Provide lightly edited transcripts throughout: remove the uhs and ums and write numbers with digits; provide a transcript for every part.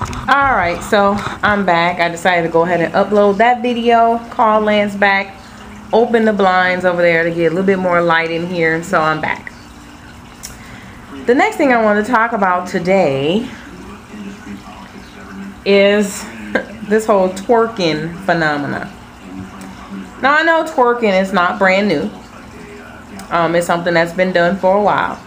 Alright, so I'm back. I decided to go ahead and upload that video. Call Lance back. Open the blinds over there to get a little bit more light in here. So I'm back. The next thing I want to talk about today is this whole twerking phenomena. Now I know twerking is not brand new. It's something that's been done for a while.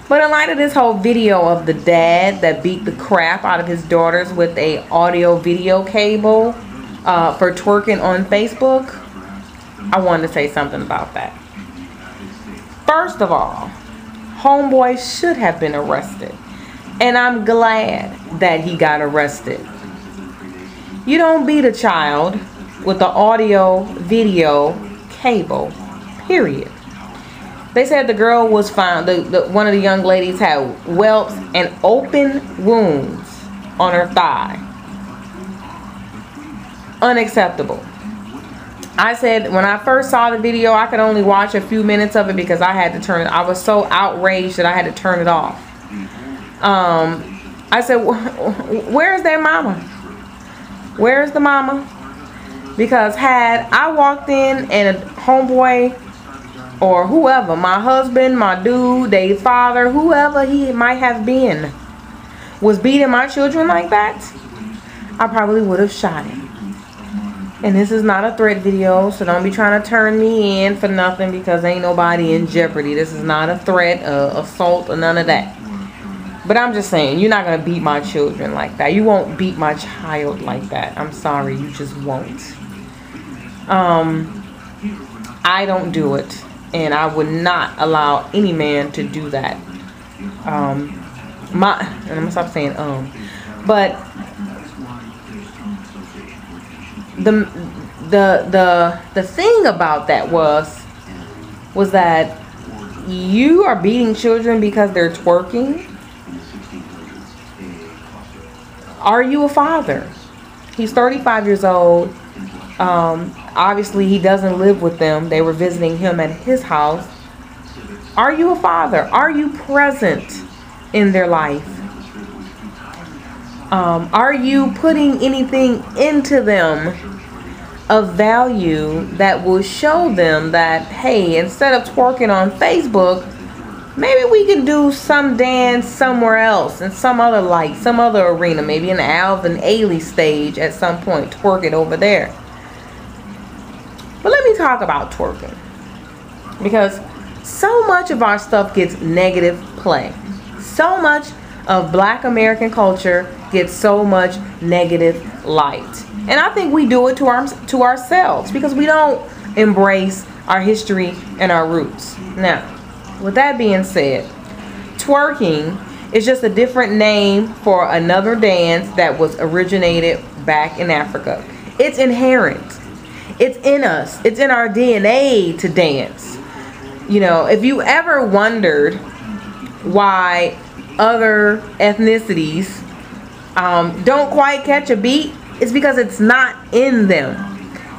But in light of this whole video of the dad that beat the crap out of his daughters with a audio video cable for twerking on Facebook, I wanted to say something about that. First of all, homeboy should have been arrested. And I'm glad that he got arrested. You don't beat a child with the audio video cable, period. They said the girl was found, one of the young ladies had whelps and open wounds on her thigh. Unacceptable. I said when I first saw the video, I could only watch a few minutes of it because I had to turn it. I was so outraged that I had to turn it off. I said, where's their mama? Where's the mama? Because had I walked in and a homeboy or whoever, my husband, my dude, their father, whoever he might have been, was beating my children like that, I probably would have shot him. And this is not a threat video, so don't be trying to turn me in for nothing because ain't nobody in jeopardy. This is not a threat, assault, or none of that. But I'm just saying, you're not going to beat my children like that. You won't beat my child like that. I'm sorry, you just won't. I don't do it. And I would not allow any man to do that. And I'm gonna stop saying but the thing about that was that you are beating children because they're twerking. Are you a father? He's 35 years old. Obviously he doesn't live with them. They were visiting him at his house. Are you a father? Are you present in their life? Are you putting anything into them of value that will show them that, hey, instead of twerking on Facebook, maybe we can do some dance somewhere else, in some other light, some other arena, maybe an Alvin Ailey stage at some point, twerk it over there. But let me talk about twerking, because so much of our stuff gets negative play. So much of Black American culture gets so much negative light. And I think we do it to ourselves because we don't embrace our history and our roots. Now, with that being said, twerking is just a different name for another dance that was originated back in Africa. It's inherent. It's in us. It's in our DNA to dance. You know, if you ever wondered why other ethnicities don't quite catch a beat, it's because it's not in them.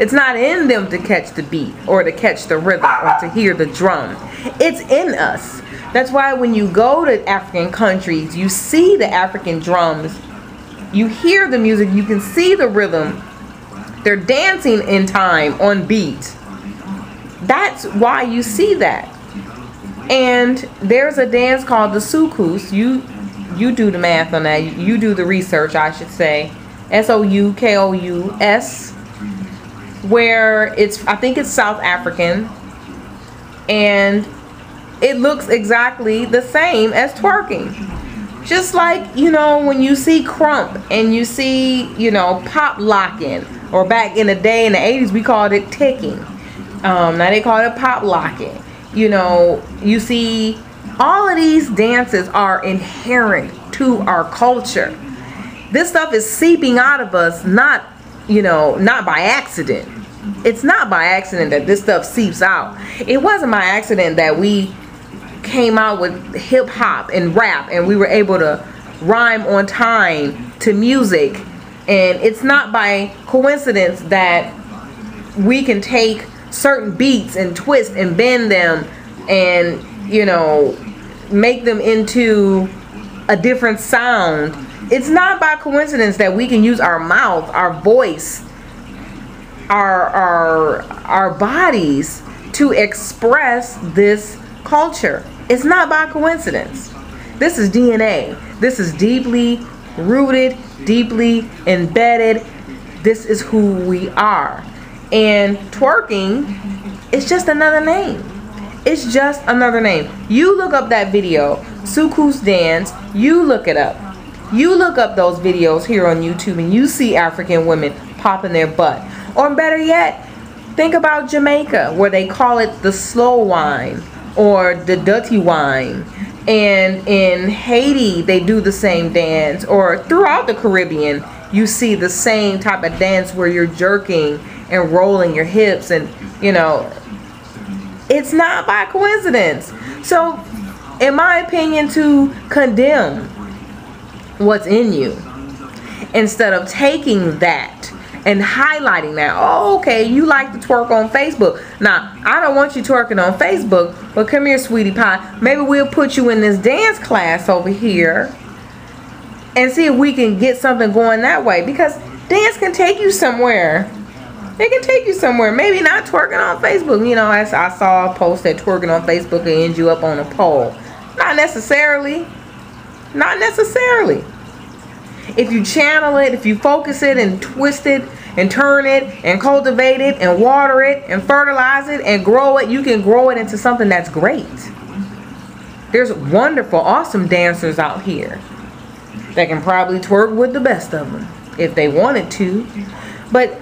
It's not in them to catch the beat or to catch the rhythm or to hear the drum. It's in us. That's why when you go to African countries, you see the African drums, you hear the music, you can see the rhythm. They're dancing in time on beat. That's why you see that. And there's a dance called the soukous. You do the math on that. You do the research, I should say. S-O-U-K-O-U-S. Where I think it's South African. And it looks exactly the same as twerking. Just like, you know, when you see crump and you see, you know, pop locking. Or back in the day, in the 80s, we called it ticking. Now they call it pop locking. You know, you see, all of these dances are inherent to our culture. This stuff is seeping out of us, not by accident. It's not by accident that this stuff seeps out. It wasn't by accident that we came out with hip hop and rap and we were able to rhyme on time to music. And it's not by coincidence that we can take certain beats and twist and bend them and, you know, make them into a different sound It's not by coincidence that we can use our mouth, our voice, our bodies to express this culture. It's not by coincidence. This is DNA. This is deeply rooted, deeply embedded. This is who we are. And twerking is just another name. It's just another name. You look up that video, Suku's dance, you look it up. You look up those videos here on YouTube and you see African women popping their butt. Or better yet, think about Jamaica, where they call it the slow wine or the dirty wine. And in Haiti, they do the same dance. Or throughout the Caribbean, you see the same type of dance where you're jerking and rolling your hips. And, you know, it's not by coincidence. So, in my opinion, to condemn what's in you, instead of taking that and highlighting that, oh, okay, you like to twerk on Facebook. Now, I don't want you twerking on Facebook, but come here, sweetie pie. Maybe we'll put you in this dance class over here and see if we can get something going that way. Because dance can take you somewhere. It can take you somewhere. Maybe not twerking on Facebook. You know, I saw a post that twerking on Facebook will end you up on a pole. Not necessarily. Not necessarily. If you channel it, if you focus it and twist it and turn it and cultivate it and water it and fertilize it and grow it, you can grow it into something that's great. There's wonderful, awesome dancers out here that can probably twerk with the best of them if they wanted to. But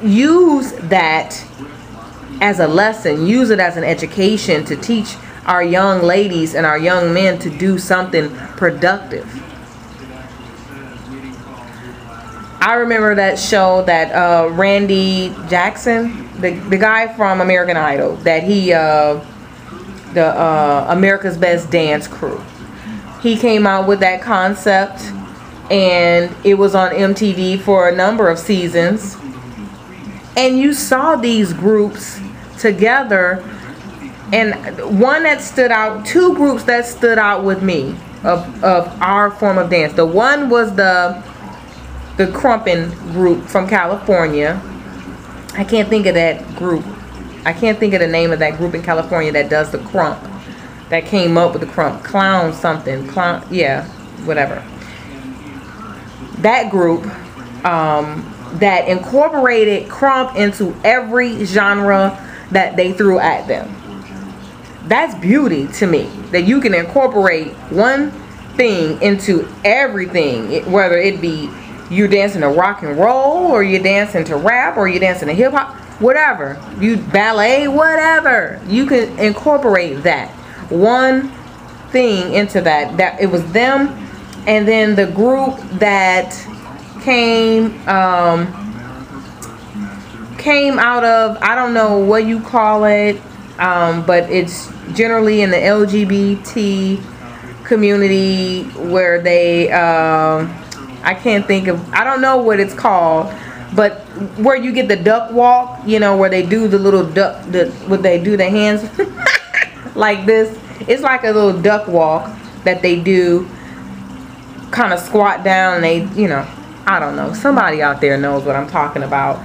use that as a lesson. Use it as an education to teach our young ladies and our young men to do something productive. I remember that show that Randy Jackson, the guy from American Idol, that he America's Best Dance Crew. He came out with that concept, and it was on MTV for a number of seasons. And you saw these groups together, and one that stood out, two groups that stood out with me of our form of dance. The one was the Crumpin' group from California. I can't think of that group. I can't think of the name of that group in California that does the crump. That came up with the crump. Clown something. Clown, yeah, whatever. That group that incorporated crump into every genre that they threw at them. That's beauty to me. That you can incorporate one thing into everything. Whether it be you're dancing to rock and roll, or you're dancing to rap, or you're dancing to hip hop, whatever. You ballet, whatever. You can incorporate that one thing into that. That it was them, and then the group that came out of, I don't know what you call it, but it's generally in the LGBT community where they I can't think of, I don't know what it's called, but where you get the duck walk, you know, where they do the little duck, where they do the hands like this. It's like a little duck walk that they do, kind of squat down, and they, you know, I don't know. Somebody out there knows what I'm talking about.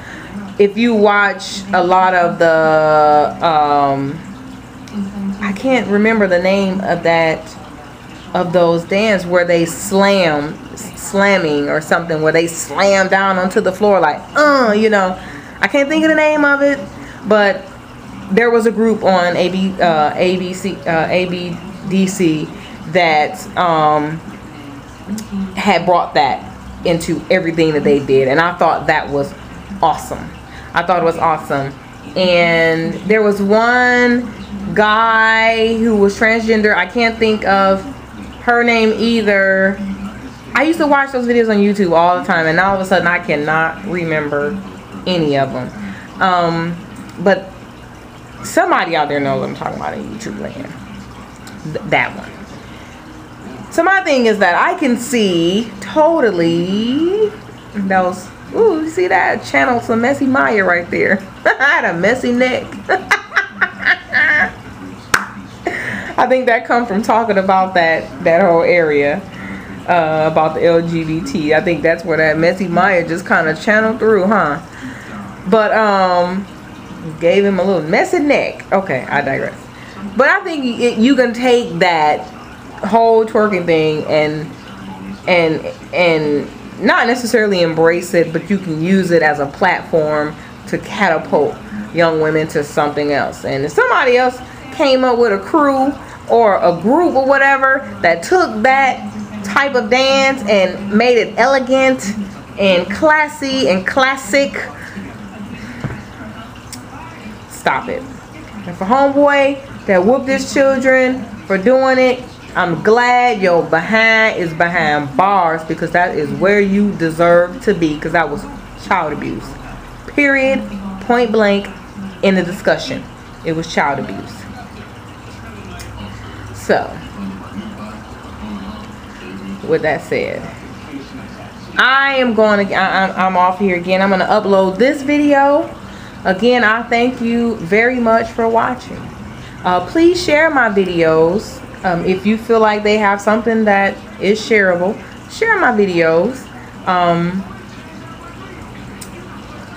If you watch a lot of the, I can't remember the name of those dance where they slamming or something, where they slam down onto the floor like, you know, I can't think of the name of it, but there was a group on ABDC that had brought that into everything that they did, and I thought that was awesome. I thought it was awesome. And there was one guy who was transgender. I can't think of her name either. I used to watch those videos on YouTube all the time, and all of a sudden I cannot remember any of them. But somebody out there knows what I'm talking about in YouTube land. That one. So my thing is that I can see totally those. Ooh, you see that? Channel some messy Maya right there. I had a messy neck. I think that come from talking about that whole area. about the LGBT. I think that's where that messy Maya just kind of channeled through, huh? But gave him a little messy neck. Okay, I digress. But I think you can take that whole twerking thing and not necessarily embrace it, but you can use it as a platform to catapult young women to something else. And if somebody else came up with a crew or a group or whatever that took that type of dance and made it elegant and classy and classic, stop it. And for homeboy that whooped his children for doing it, I'm glad your behind is behind bars, because that is where you deserve to be, because that was child abuse. Period. Point blank in the discussion. It was child abuse. So, with that said, I'm off here again. I'm going to upload this video. Again, I thank you very much for watching. Please share my videos. If you feel like they have something that is shareable, share my videos.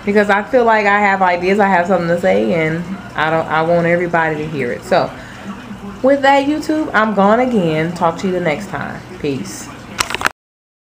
Because I feel like I have ideas, I have something to say, and I want everybody to hear it. So, with that, YouTube, I'm gone again. Talk to you the next time. Peace.